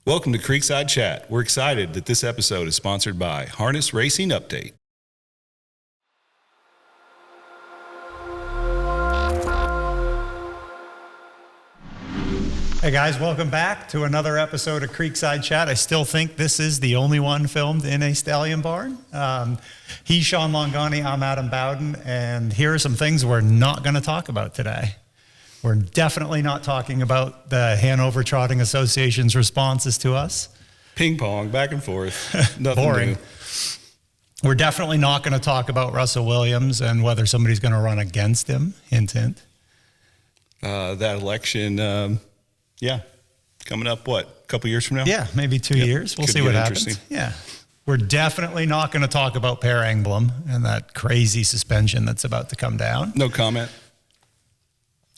Welcome to Creekside Chat. We're excited that this episode is sponsored by Harness Racing Update. Hey guys, welcome back to another episode of Creekside Chat. I still think this is the only one filmed in a stallion barn. He's Sean Longani, I'm Adam Bowden, and here are some things we're not going to talk about today. We're definitely not talking about the Hanover Trotting Association's responses to us. Ping pong, back and forth. Nothing Boring. new. We're definitely not going to talk about Russell Williams and whether somebody's going to run against him. Hint, hint. That election, coming up, a couple years from now? Yeah, maybe 2 years. We'll Could see get what happens. interesting. Yeah. We're definitely not going to talk about Per Engblom and that crazy suspension that's about to come down. No comment.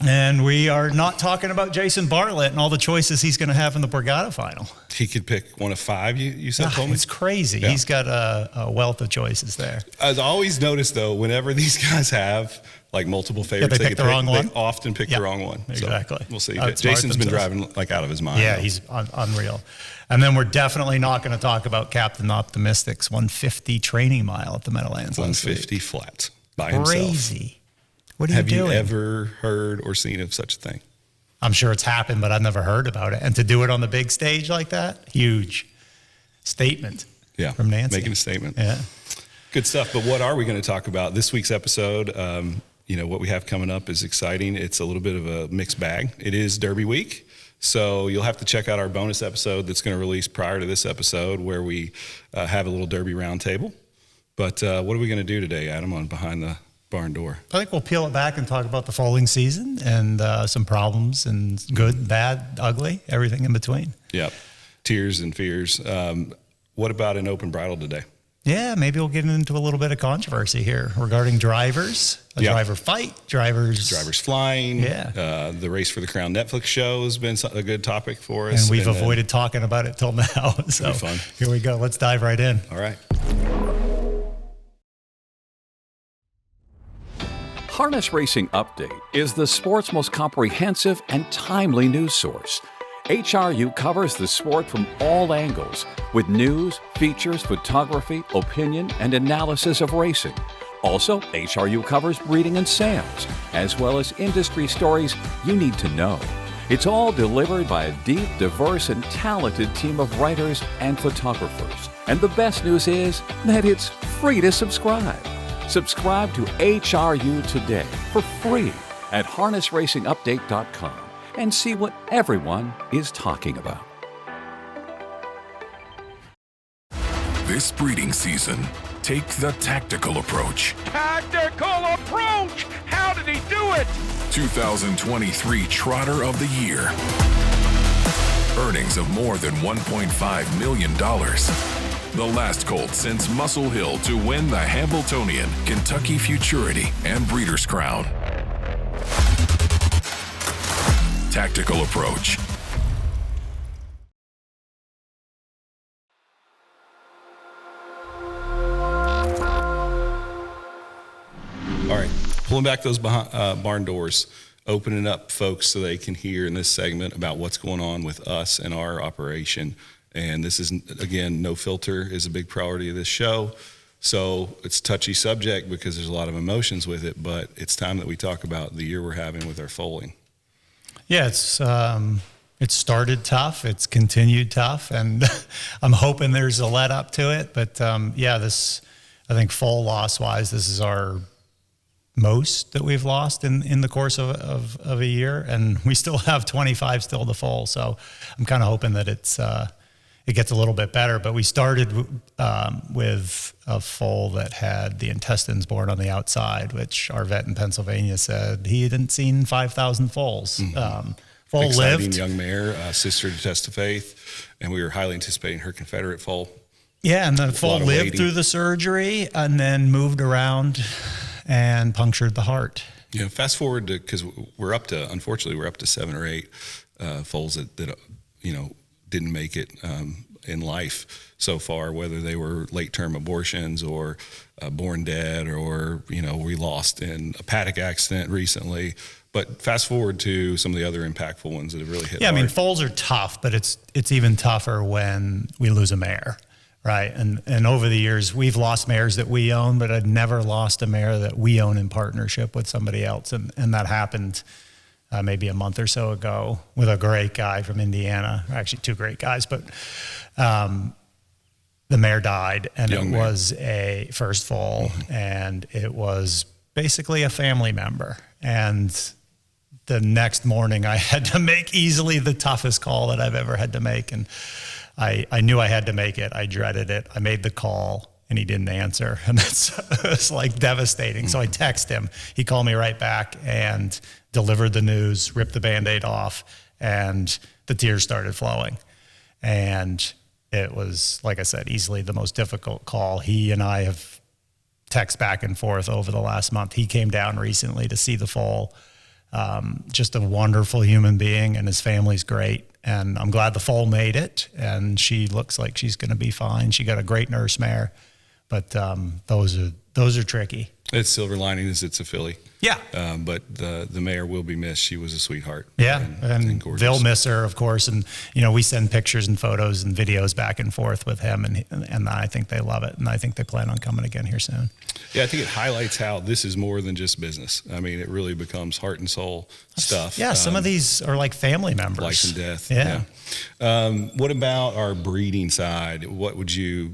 And we are not talking about Jason Bartlett and all the choices he's going to have in the Borgata final. He could pick one of five, you said, told me? It's crazy. Yeah. He's got a wealth of choices there. I've always noticed, though, whenever these guys have like multiple favorites, they pick the wrong one? They often pick the wrong one. Exactly. So we'll see. Outsmart Jason's been themselves. driving like out of his mind. Yeah, he's unreal. And then we're definitely not going to talk about Captain Optimistic's 150 training mile at the Meadowlands. 150 flats by himself. Crazy. What are Have you doing? you ever heard or seen of such a thing? I'm sure it's happened, but I've never heard about it. And to do it on the big stage like that, huge statement from Nancy. Making a statement. Yeah. Good stuff. But what are we going to talk about? This week's episode, what we have coming up is exciting. It's a little bit of a mixed bag. It is Derby week. So you'll have to check out our bonus episode that's going to release prior to this episode where we have a little Derby roundtable. But what are we going to do today, Adam, on Behind the Barn Door? I think we'll peel it back and talk about the foaling season and some problems and good, bad, ugly, everything in between. Yep. Tears and fears. What about an open bridle today? Yeah, maybe we'll get into a little bit of controversy here regarding drivers, driver fight, drivers flying. Yeah. The Race for the Crown Netflix show has been a good topic for us. And we've avoided talking about it till now. So fun. Here we go. Let's dive right in. All right. Harness Racing Update is the sport's most comprehensive and timely news source. HRU covers the sport from all angles with news, features, photography, opinion, and analysis of racing. Also, HRU covers breeding and sales, as well as industry stories you need to know. It's all delivered by a deep, diverse, and talented team of writers and photographers. And the best news is that it's free to subscribe. Subscribe to HRU today for free at harnessracingupdate.com and see what everyone is talking about. This breeding season, take the tactical approach. Tactical approach! How did he do it? 2023 Trotter of the Year. Earnings of more than $1.5 million. The last colt since Muscle Hill to win the Hambletonian, Kentucky Futurity, and Breeders' Crown. Tactical approach. All right. Pulling back those barn doors, opening up folks so they can hear in this segment about what's going on with us and our operation. And this is, again, no filter is a big priority of this show. So it's a touchy subject because there's a lot of emotions with it, but it's time that we talk about the year we're having with our foaling. Yeah, it started tough. It's continued tough, and I'm hoping there's a let up to it. But I think foal loss wise, this is our most that we've lost in the course of a year, and we still have 25 still to foal. So I'm kind of hoping that it gets a little bit better. But we started with a foal that had the intestines born on the outside, which our vet in Pennsylvania said he hadn't seen 5,000 foals. Mm-hmm. Foal Exciting lived. young mare, sister to Test of Faith, and we were highly anticipating her Confederate foal. Yeah, and the foal lot of lived waiting. through the surgery and then moved around and punctured the heart. Yeah, fast forward to, because unfortunately, we're up to 7 or 8 foals that didn't make it in life so far, whether they were late-term abortions or born dead or, we lost in a paddock accident recently. But fast forward to some of the other impactful ones that have really hit Yeah, I mean, hard. foals are tough, but it's even tougher when we lose a mare, right? And over the years, we've lost mares that we own, but I'd never lost a mare that we own in partnership with somebody else. And that happened maybe a month or so ago with a great guy from Indiana, actually two great guys, but the mare died, and Young it mare. was a first foal, and it was basically a family member. And the next morning I had to make easily the toughest call that I've ever had to make. And I knew I had to make it. I dreaded it. I made the call and he didn't answer. And it's like devastating. So I text him. He called me right back and delivered the news, ripped the Band-Aid off, and the tears started flowing. And it was, like I said, easily the most difficult call. He and I have text back and forth over the last month. He came down recently to see the foal. Just a wonderful human being, and his family's great. And I'm glad the foal made it, and she looks like she's going to be fine. She got a great nurse mare, but those are tricky. Its silver lining is it's a filly. Yeah. But the mare will be missed. She was a sweetheart. Yeah, and gorgeous. they'll miss her, of course. And we send pictures and photos and videos back and forth with him, and I think they love it, and I think they plan on coming again here soon. Yeah, I think it highlights how this is more than just business. I mean, it really becomes heart and soul stuff. Yeah, some of these are like family members. Life and death. Yeah. What about our breeding side? What would you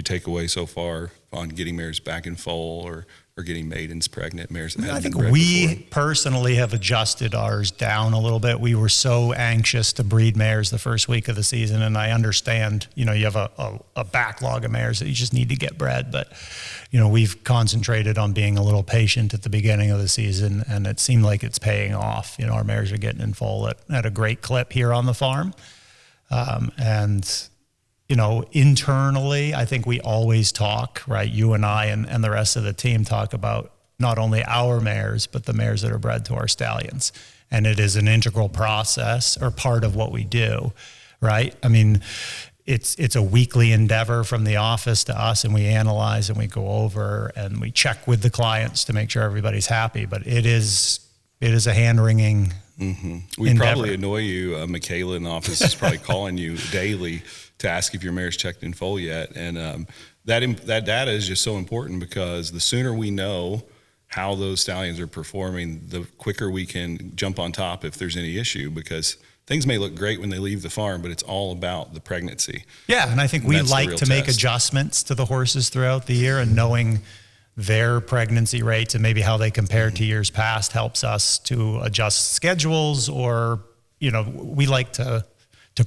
take away so far on getting mares back in foal or getting maidens pregnant, mares that I haven't think been bred we before? personally have adjusted ours down a little bit. We were so anxious to breed mares the first week of the season, and I understand, you have a backlog of mares that you just need to get bred, but we've concentrated on being a little patient at the beginning of the season, and it seemed like it's paying off. Our mares are getting in foal at a great clip here on the farm. Internally, I think we always talk, right? You and I and the rest of the team talk about not only our mares, but the mares that are bred to our stallions. And it is an integral process or part of what we do, right? I mean, it's a weekly endeavor from the office to us, and we analyze and we go over and we check with the clients to make sure everybody's happy. But it is a hand-wringing We probably annoy you. Michaela in the office is probably calling you daily to ask if your mare's checked in foal yet. And that data is just so important, because the sooner we know how those stallions are performing, the quicker we can jump on top if there's any issue, because things may look great when they leave the farm, but it's all about the pregnancy. Yeah, and I think we That's the like real to make test. adjustments to the horses throughout the year, and knowing their pregnancy rates and maybe how they compare to years past helps us to adjust schedules, or, we like to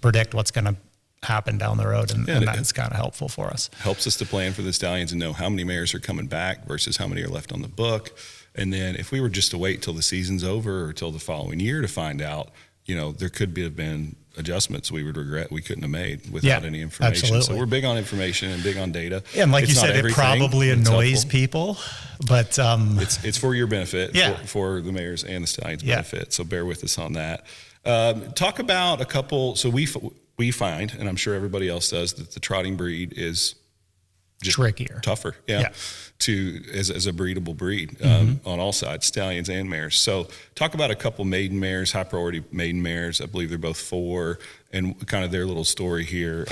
predict what's going to happen down the road, and that's kind of helpful for us. Helps us to plan for the stallions and know how many mares are coming back versus how many are left on the book. And then if we were just to wait till the season's over or till the following year to find out, there could have been adjustments we would regret we couldn't have made without any information. Absolutely. So we're big on information and big on data. Yeah, and like It's you not said, it everything, probably but it's annoys helpful. people, but It's for your benefit, Yeah. for the mares and the stallions' Yeah. benefit. So bear with us on that. Talk about a couple. So we find, and I'm sure everybody else does, that the trotting breed is just trickier. tougher, as a breedable breed on all sides, stallions and mares. So talk about a couple maiden mares, high priority maiden mares. I believe they're both 4, and kind of their little story here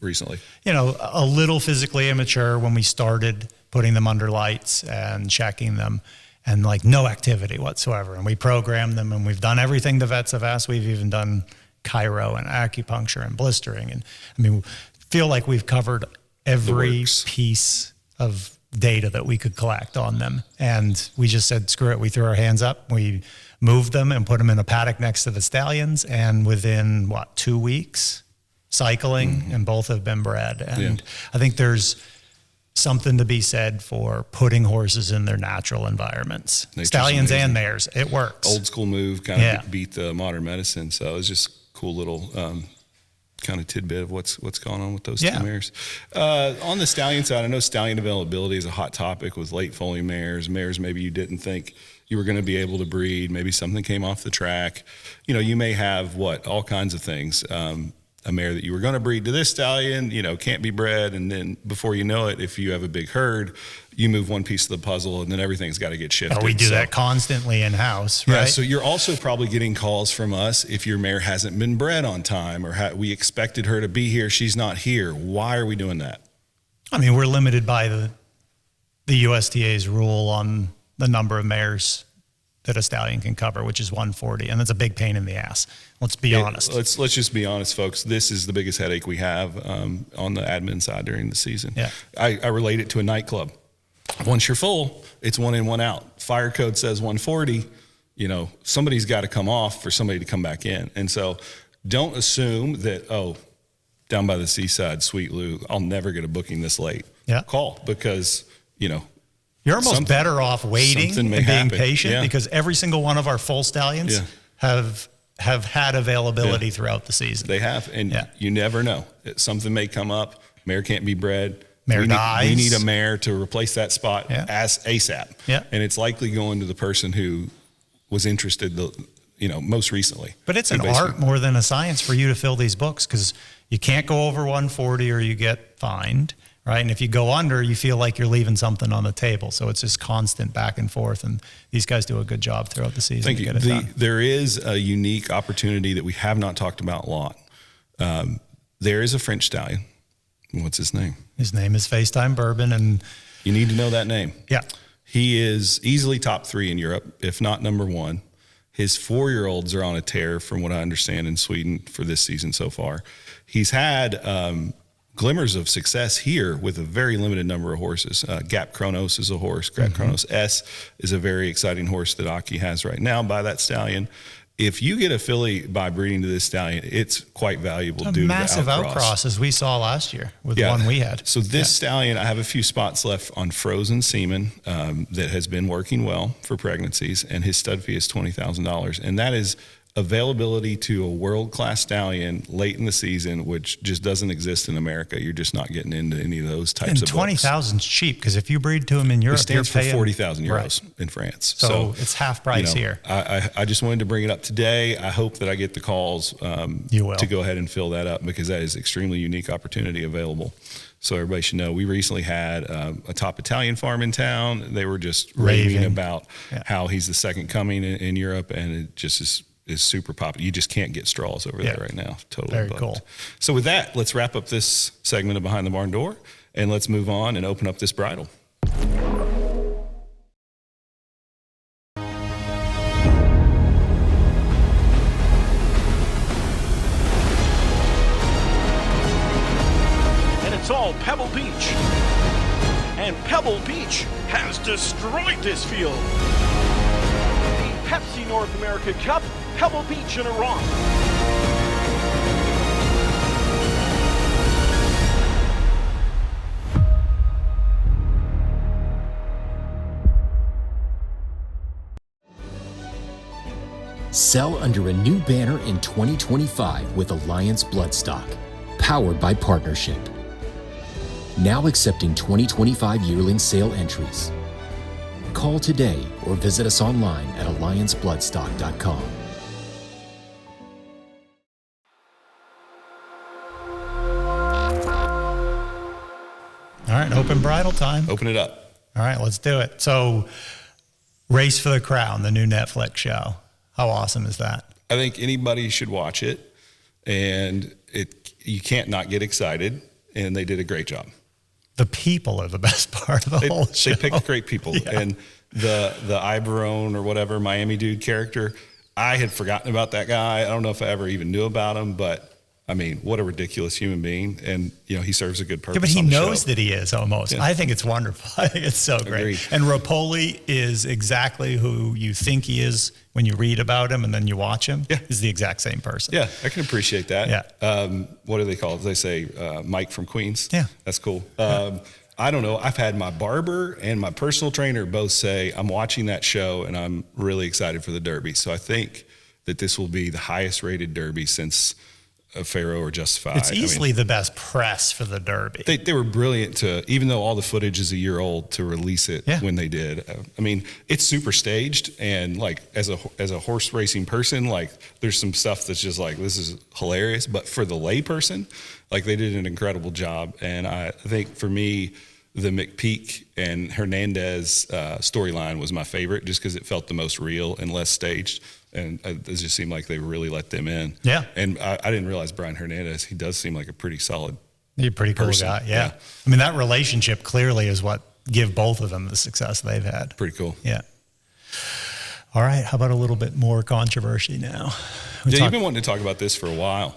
recently. A little physically immature when we started putting them under lights and checking them, and like no activity whatsoever. And we programmed them, and we've done everything the vets have asked. We've even done chiro and acupuncture and blistering. And I mean, feel like we've covered every piece of data that we could collect on them. And we just said, screw it. We threw our hands up. We moved them and put them in a paddock next to the stallions. And within 2 weeks cycling, and both have been bred. And I think there's something to be said for putting horses in their natural environments. Nature's Stallions amazing. and mares, it works. Old school move, kind of beat the modern medicine. So it's just cool little kind of tidbit of what's going on with those two mares. On the stallion side, I know stallion availability is a hot topic with late foaling mares maybe you didn't think you were going to be able to breed. Maybe something came off the track. You may have all kinds of things. a mare that you were going to breed to this stallion, can't be bred. And then before you know it, if you have a big herd, you move one piece of the puzzle and then everything's got to get shifted. Oh, we do that constantly in house, right? Yeah, so you're also probably getting calls from us if your mare hasn't been bred on time, or we expected her to be here, she's not here. Why are we doing that? I mean, we're limited by the USDA's rule on the number of mares that a stallion can cover, which is 140, and that's a big pain in the ass. Let's be honest. Let's just be honest, folks. This is the biggest headache we have on the admin side during the season. Yeah. I relate it to a nightclub. Once you're full, it's 1 in, 1 out. Fire code says 140. Somebody's got to come off for somebody to come back in, and so don't assume that down by the seaside, Sweet Lou, I'll never get a booking this late. Yeah. Call, because you're almost better off waiting and being patient, because every single one of our full stallions have had availability throughout the season. They have, and you never know. Something may come up. Mare can't be bred. Mare dies. We need a mare to replace that spot as ASAP. Yeah. And it's likely going to the person who was interested most recently. But it's an art more than a science for you to fill these books, because you can't go over 140 or you get fined. Right. And if you go under, you feel like you're leaving something on the table. So it's just constant back and forth. And these guys do a good job throughout the season to get it done. There is a unique opportunity that we have not talked about a lot. There is a French stallion. What's his name? His name is FaceTime Bourbon. And you need to know that name. Yeah. He is easily top 3 in Europe, if not number 1. His 4-year-olds are on a tear, from what I understand, in Sweden for this season so far. He's had glimmers of success here with a very limited number of horses. Gap Kronos is a horse. Gap Kronos S is a very exciting horse that Aki has right now by that stallion. If you get a filly by breeding to this stallion, it's quite valuable due to the massive outcross, as we saw last year with the one we had. So this stallion, I have a few spots left on frozen semen that has been working well for pregnancies, and his stud fee is $20,000. And that is availability to a world-class stallion late in the season, which just doesn't exist in America. You're just not getting into any of those types of books. 20,000 is cheap, because if you breed to them in Europe, it stands you're for paying 40,000 euros in France. So it's half price here. I just wanted to bring it up today. I hope that I get the calls to go ahead and fill that up, because that is extremely unique opportunity available. So everybody should know. We recently had a top Italian farm in town. They were just raving about how he's the second coming in Europe, and it just is super popular. You just can't get straws over there right now. Totally very booked. cool. So with that, let's wrap up this segment of Behind the Barn Door, and let's move on and open up this bridle. And it's all Pebble Beach. And Pebble Beach has destroyed this field. The Pepsi North America Cup, Pebble Beach in Iran. Sell under a new banner in 2025 with Alliance Bloodstock, powered by Partnership. Now accepting 2025 yearling sale entries. Call today or visit us online at alliancebloodstock.com. All right, open bridle time. Open it up. All right, let's do it. So, Race for the Crown, the new Netflix show. How awesome is that? I think anybody should watch it, and you can't not get excited, and they did a great job. The people are the best part of the whole show. They picked great people. And the Ibarone or whatever Miami dude character, I had forgotten about that guy. I don't know if I ever even knew about him, but I mean, what a ridiculous human being. And, he serves a good purpose. Yeah, but he on the knows show. that he is almost. Yeah. I think it's wonderful. I think it's so great. Agreed. And Rapoli is exactly who you think he is when you read about him and then you watch him. Yeah. He's the exact same person. Yeah, I can appreciate that. Yeah. What do they call it? They say Mike from Queens. Yeah. That's cool. I don't know. I've had my barber and my personal trainer both say, I'm watching that show and I'm really excited for the Derby. So I think that this will be the highest rated Derby since Pharaoh or Justified. It's easily the best press for the Derby. They were brilliant to, even though all the footage is a year old, to release it when they did. I mean, it's super staged, and like as a horse racing person, like there's some stuff that's just like, this is hilarious. But for the lay person, like they did an incredible job. And I think for me, the McPeak and Hernandez storyline was my favorite, just because it felt the most real and less staged. And it just seemed like they really let them in. Yeah. And I didn't realize Brian Hernandez, he does seem like a pretty solid He's a pretty cool person. guy. Yeah. I mean, that relationship clearly is what give both of them the success they've had. Pretty cool. Yeah. All right. How about a little bit more controversy now? You've been wanting to talk about this for a while.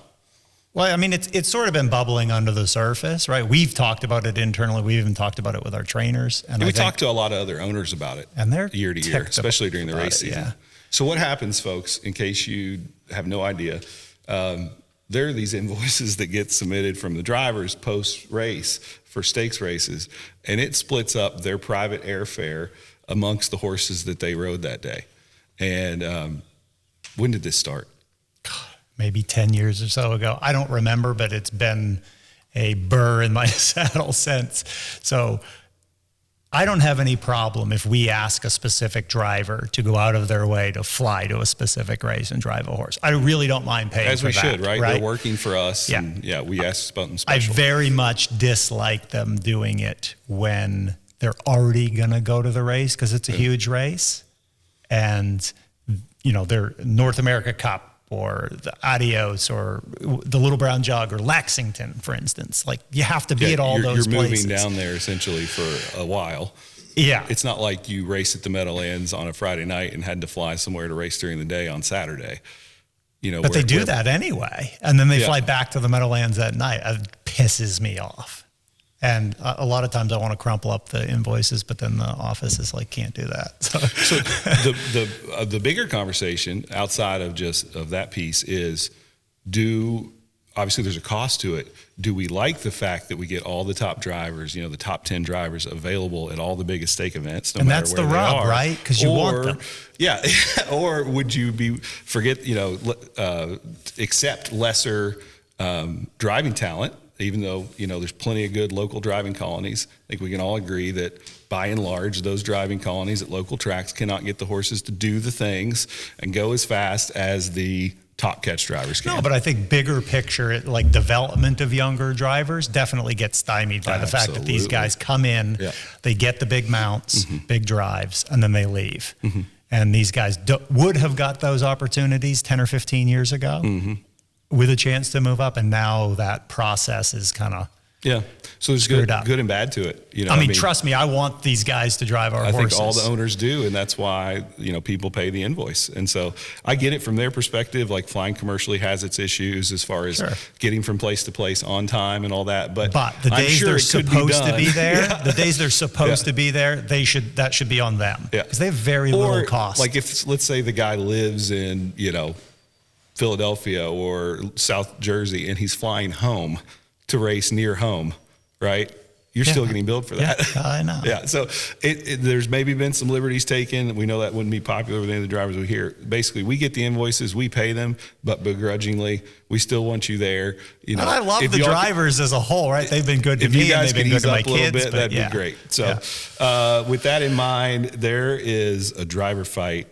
Well, I mean, it's sort of been bubbling under the surface, right? We've talked about it internally. We've even talked about it with our trainers. And we talked to a lot of other owners about it, and they're year to year, especially during the race season. Yeah. So what happens, folks, in case you have no idea, there are these invoices that get submitted from the drivers post-race for stakes races, and it splits up their private airfare amongst the horses that they rode that day. And when did this start? Maybe 10 years or so ago. I don't remember, but it's been a burr in my saddle since. So I don't have any problem if we ask a specific driver to go out of their way to fly to a specific race and drive a horse. I really don't mind paying As for we that, should, right? They're working for us. Yeah. And we ask something I special. very much dislike them doing it when they're already going to go to the race, because it's a huge race. And, you know, they're North America Cup or the Adios or the Little Brown Jug or Lexington, for instance. Like, you have to be at all those You're places. moving down there essentially for a while. Yeah. It's not like you race at the Meadowlands on a Friday night and had to fly somewhere to race during the day on Saturday. You know, But they do that anyway. And then they fly back to the Meadowlands at night. It pisses me off. And a lot of times I want to crumple up the invoices, but then the office is like, can't do that. So the bigger conversation outside of just of that piece is, obviously there's a cost to it. Do we like the fact that we get all the top drivers, you know, the top 10 drivers available at all the biggest stake events, no and matter that's where the they rub, are, right? Because you want them. Yeah. Or would you accept lesser driving talent, even though, you know, there's plenty of good local driving colonies. I think we can all agree that by and large, those driving colonies at local tracks cannot get the horses to do the things and go as fast as the top catch drivers can. No, but I think bigger picture, like development of younger drivers definitely gets stymied by the fact that these guys come in, they get the big mounts, big drives, and then they leave. And these guys would have got those opportunities 10 or 15 years ago with a chance to move up, and now that process is kind of so there's good and bad to it. You know, I mean, trust me, I want these guys to drive our horses. I think all the owners do, and that's why, you know, people pay the invoice. And so I get it from their perspective. Like, flying commercially has its issues as far as getting from place to place on time and all that. But the days they're supposed to be there, the days they're supposed to be there, that should be on them. Because they have very little cost. Like, if let's say the guy lives in, you know, Philadelphia or South Jersey, and he's flying home to race near home, right? You're still getting billed for that. Yeah, I know. So there's maybe been some liberties taken. We know that wouldn't be popular with any of the drivers we hear. Basically, we get the invoices, we pay them, but begrudgingly, we still want you there. You know, and I love the drivers as a whole, right? They've been good to me, and they've been good to my kids. That'd be great. So with that in mind, there is a driver fight,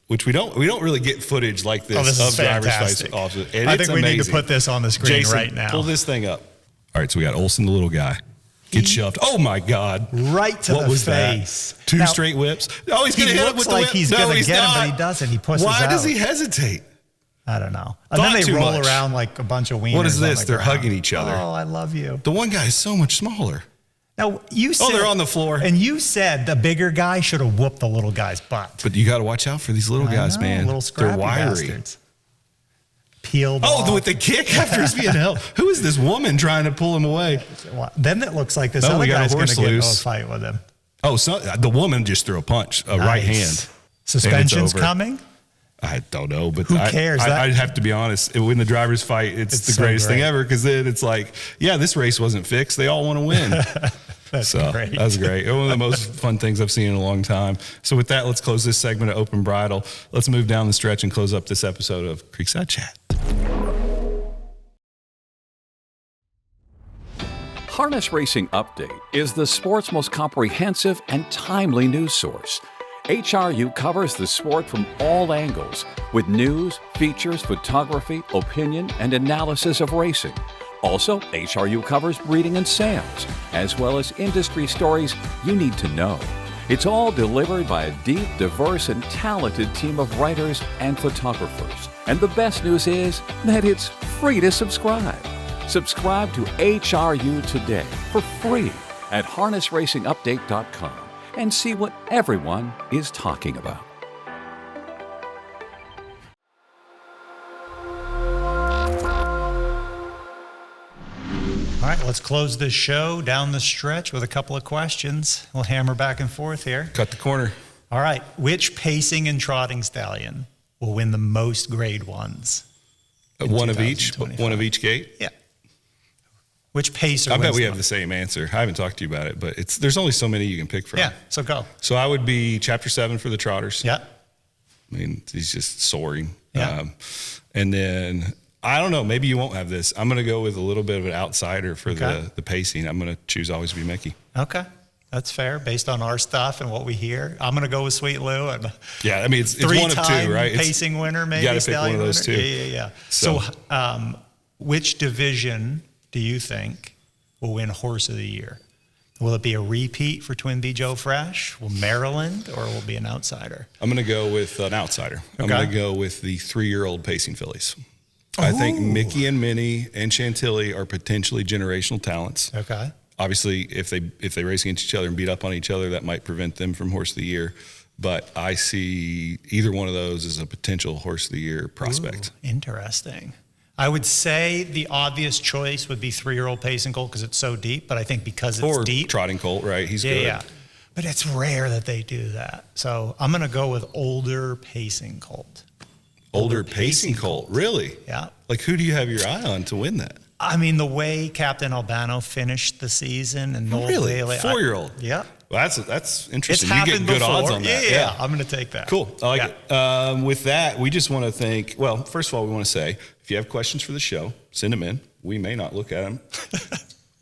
which we don't really get footage like this, this of is drivers fantastic. fights. And I think we need to put this on the screen Jason, right now. Pull this thing up. All right, so we got Olsen, the little guy, gets shoved. Oh my God! Right to the face. That? Two straight whips. Oh, he's going to hit him with the whip. He's going to get him, but he doesn't. He pushes out. Why does he hesitate? I don't know. And then they roll around like a bunch of wieners. What is this? They're hugging each other. Oh, I love you. The one guy is so much smaller. Now, you said... they're on the floor. And you said the bigger guy should have whooped the little guy's butt. But you got to watch out for these little guys, man. Little scrappy they're wiry. bastards. Peeled off. With the kick after he's being held. Who is this woman trying to pull him away? Then it looks like this other guy's going to get into a fight with him. So the woman just threw a punch, right hand. Suspension's coming? I don't know, but who cares? I'd have to be honest. When the drivers fight, it's the greatest thing ever, because then it's like, this race wasn't fixed. They all want to win. That's great. That was great. One of the most fun things I've seen in a long time. So with that, let's close this segment of Open Bridle. Let's move down the stretch and close up this episode of Creekside Chat. Harness Racing Update is the sport's most comprehensive and timely news source. HRU covers the sport from all angles with news, features, photography, opinion, and analysis of racing. Also, HRU covers breeding and sales, as well as industry stories you need to know. It's all delivered by a deep, diverse, and talented team of writers and photographers. And the best news is that it's free to subscribe. Subscribe to HRU today for free at harnessracingupdate.com and see what everyone is talking about. All right, let's close this show down the stretch with a couple of questions. We'll hammer back and forth here. Cut the corner. All right, which pacing and trotting stallion will win the most grade ones? One of each gate? Yeah. Which pacer I bet wins we the have the most? same answer. I haven't talked to you about it, but there's only so many you can pick from. Yeah, so go. So I would be Chapter 7 for the Trotters. Yeah. I mean, he's just soaring. Yeah. And then, I don't know, maybe you won't have this. I'm going to go with a little bit of an outsider for Okay. the pacing. I'm going to choose Always Be Mickey. Okay. That's fair based on our stuff and what we hear. I'm going to go with Sweet Lou. And Yeah, I mean, it's one of two, right? Pacing winner, maybe. You got to pick one of those winner. two. Yeah. So, which division do you think will win Horse of the Year? Will it be a repeat for Twin B Joe Fresh? Will Maryland, or will it be an outsider? I'm going to go with an outsider. I'm Okay. going to go with the 3-year-old pacing fillies. I think Mickey and Minnie and Chantilly are potentially generational talents. Okay. Obviously, if they race against each other and beat up on each other, that might prevent them from Horse of the Year. But I see either one of those as a potential Horse of the Year prospect. Ooh, interesting. I would say the obvious choice would be 3-year-old Pacing Colt because it's so deep, but I think because it's Or deep. Trotting Colt, right? He's good. Yeah. But it's rare that they do that. So I'm going to go with older Pacing Colt. Older pacing Colt, really? Yeah. Like, who do you have your eye on to win that? I mean, the way Captain Albano finished the season and Noel Really? Bailey. 4-year-old? Yeah. Well, that's interesting. It's You get happened good before. odds on that. Yeah. I'm going to take that. Cool. I like Yeah. it. With that, we just want to thank, well, first of all, we want to say, if you have questions for the show, send them in. We may not look at them,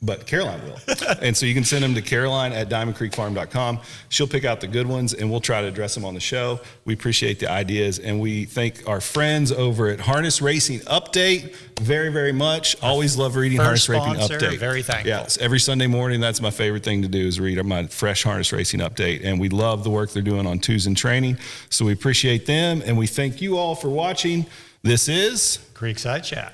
but Caroline will. And so you can send them to Caroline@DiamondCreekFarm.com. She'll pick out the good ones, and we'll try to address them on the show. We appreciate the ideas, and we thank our friends over at Harness Racing Update very, very much. Always love reading Harness First Racing sponsor, Update. very thankful. Yes, every Sunday morning, that's my favorite thing to do is read my fresh Harness Racing Update, and we love the work they're doing on twos and training. So we appreciate them, and we thank you all for watching. This is Creekside Chat.